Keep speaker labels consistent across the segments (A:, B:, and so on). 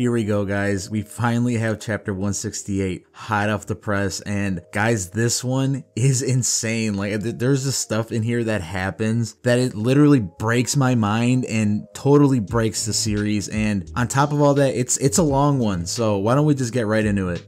A: Here we go, guys. We finally have chapter 168 hot off the press, and guys, this one is insane. Like, there's just stuff in here that happens that it literally breaks my mind and totally breaks the series. And on top of all that, it's a long one, so why don't we just get right into it?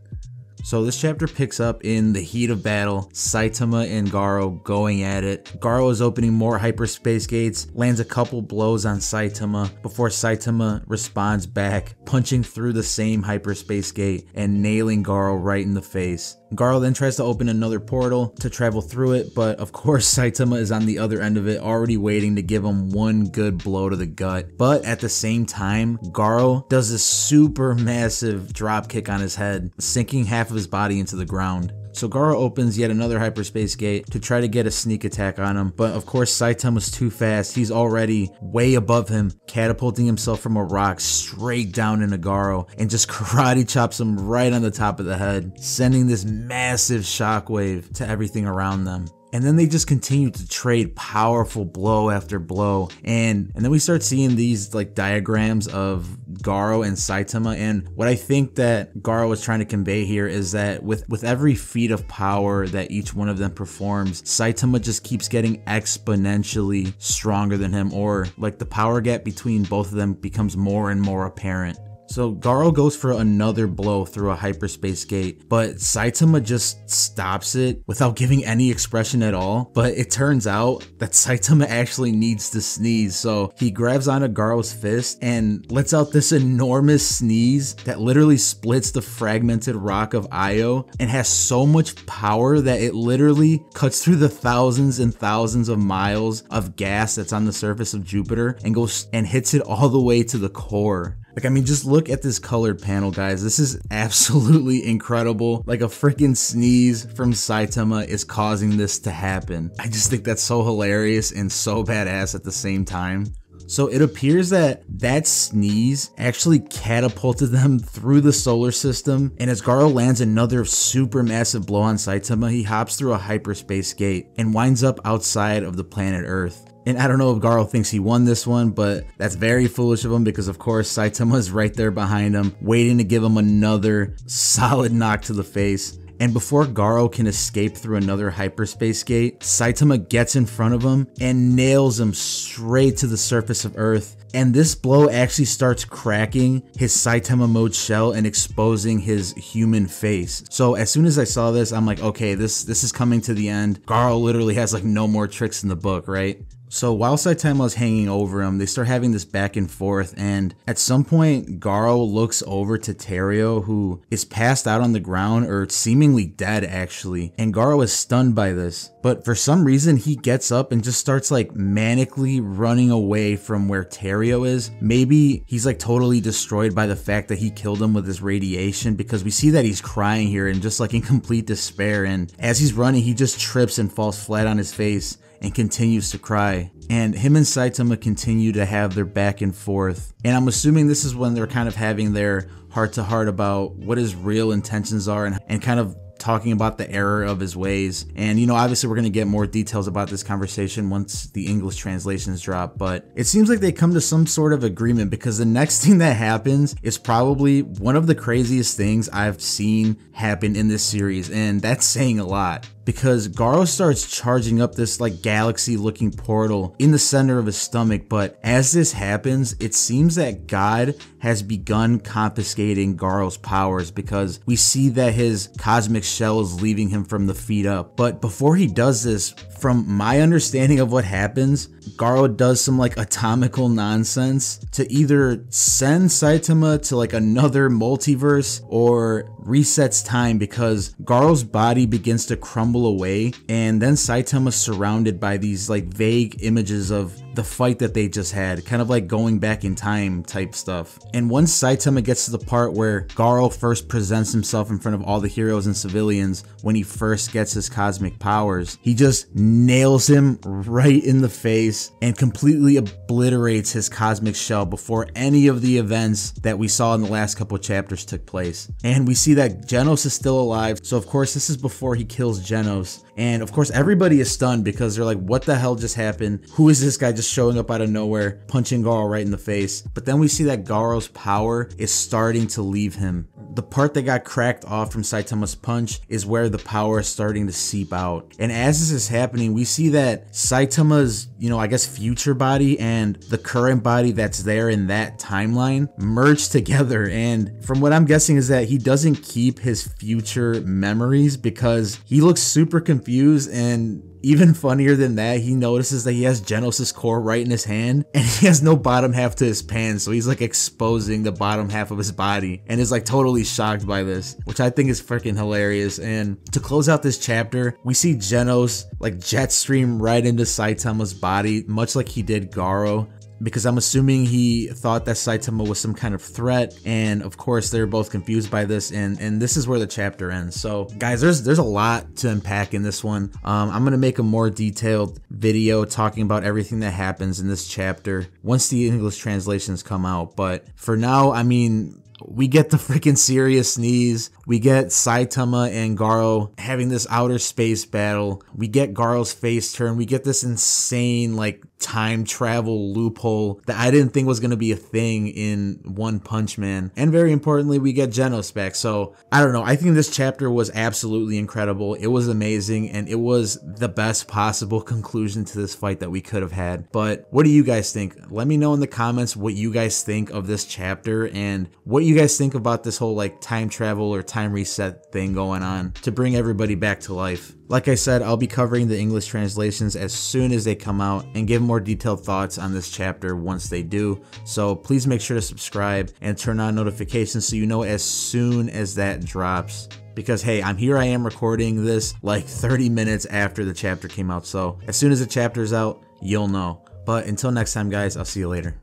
A: So this chapter picks up in the heat of battle, Saitama and Garou going at it. Garou is opening more hyperspace gates, lands a couple blows on Saitama before Saitama responds back, punching through the same hyperspace gate and nailing Garou right in the face. Garou then tries to open another portal to travel through it, but of course Saitama is on the other end of it, already waiting to give him one good blow to the gut. But at the same time, Garou does a super massive drop kick on his head, sinking half of his body into the ground. So Garou opens yet another hyperspace gate to try to get a sneak attack on him, but of course Saitama's too fast. He's already way above him, catapulting himself from a rock straight down into Garou and just karate chops him right on the top of the head, sending this massive shockwave to everything around them. And then they just continue to trade powerful blow after blow. And then we start seeing these like diagrams of Garou and Saitama. And what I think that Garou was trying to convey here is that with every feat of power that each one of them performs, Saitama just keeps getting exponentially stronger than him, or like the power gap between both of them becomes more and more apparent. So Garou goes for another blow through a hyperspace gate, but Saitama just stops it without giving any expression at all. But it turns out that Saitama actually needs to sneeze, so he grabs onto Garou's fist and lets out this enormous sneeze that literally splits the fragmented rock of Io and has so much power that it literally cuts through the thousands and thousands of miles of gas that's on the surface of Jupiter and goes and hits it all the way to the core. Like, I mean, just look at this colored panel, guys. This is absolutely incredible. Like, a freaking sneeze from Saitama is causing this to happen. I just think that's so hilarious and so badass at the same time. So it appears that that sneeze actually catapulted them through the solar system, and as Garou lands another super massive blow on Saitama, he hops through a hyperspace gate and winds up outside of the planet Earth. And I don't know if Garou thinks he won this one, but that's very foolish of him because of course Saitama's right there behind him, waiting to give him another solid knock to the face. And before Garou can escape through another hyperspace gate, Saitama gets in front of him and nails him straight to the surface of Earth. And this blow actually starts cracking his Saitama mode shell and exposing his human face. So as soon as I saw this, I'm like, okay, this is coming to the end. Garou literally has like no more tricks in the book, right? So while Saitama is hanging over him, they start having this back and forth, and at some point, Garou looks over to Terio, who is passed out on the ground, or seemingly dead actually, and Garou is stunned by this. But for some reason, he gets up and just starts like manically running away from where Terio is. Maybe he's like totally destroyed by the fact that he killed him with his radiation, because we see that he's crying here and just like in complete despair, and as he's running, he just trips and falls flat on his face and continues to cry. And him and Saitama continue to have their back and forth. And I'm assuming this is when they're kind of having their heart-to-heart about what his real intentions are and kind of talking about the error of his ways. And you know, obviously we're going to get more details about this conversation once the English translations drop, but it seems like they come to some sort of agreement, because the next thing that happens is probably one of the craziest things I've seen happen in this series, and that's saying a lot. Because Garou starts charging up this like galaxy looking portal in the center of his stomach, but as this happens, it seems that God has begun confiscating Garou's powers, because we see that his cosmic shell is leaving him from the feet up. But before he does this, from my understanding of what happens, Garou does some like atomical nonsense to either send Saitama to like another multiverse or resets time, because Garou's body begins to crumble away, and then Saitama's surrounded by these like vague images of the fight that they just had, kind of like going back in time type stuff. And once Saitama gets to the part where Garou first presents himself in front of all the heroes and civilians when he first gets his cosmic powers, he just nails him right in the face and completely obliterates his cosmic shell before any of the events that we saw in the last couple chapters took place. And we see that Genos is still alive, so of course this is before he kills Genos. And of course everybody is stunned because they're like, what the hell just happened? Who is this guy just just showing up out of nowhere, punching Garou right in the face. But then we see that Garou's power is starting to leave him. The part that got cracked off from Saitama's punch is where the power is starting to seep out. And as this is happening, we see that Saitama's, I guess future body and the current body that's there in that timeline merge together. And from what I'm guessing is that he doesn't keep his future memories because he looks super confused. And even funnier than that, he notices that he has Genos' core right in his hand and he has no bottom half to his pants, so he's like exposing the bottom half of his body and is like totally shocked by this, which I think is freaking hilarious. And to close out this chapter, we see Genos like jet stream right into Saitama's body, much like he did Garou, because I'm assuming he thought that Saitama was some kind of threat, and of course they're both confused by this, and this is where the chapter ends. So guys, there's a lot to unpack in this one. I'm gonna make a more detailed video talking about everything that happens in this chapter once the English translations come out, but for now, I mean, we get the freaking serious sneeze. We get Saitama and Garou having this outer space battle. We get Garou's face turn. We get this insane like time travel loophole that I didn't think was going to be a thing in One Punch Man. And very importantly, we get Genos back. So I don't know. I think this chapter was absolutely incredible. It was amazing, and it was the best possible conclusion to this fight that we could have had. But what do you guys think? Let me know in the comments what you guys think of this chapter and what you guys think about this whole like time travel or time reset thing going on to bring everybody back to life. Like I said, I'll be covering the English translations as soon as they come out and give more detailed thoughts on this chapter once they do. So please make sure to subscribe and turn on notifications so you know as soon as that drops. Because hey, I am recording this like 30 minutes after the chapter came out. So as soon as the chapter's out, you'll know. But until next time guys, I'll see you later.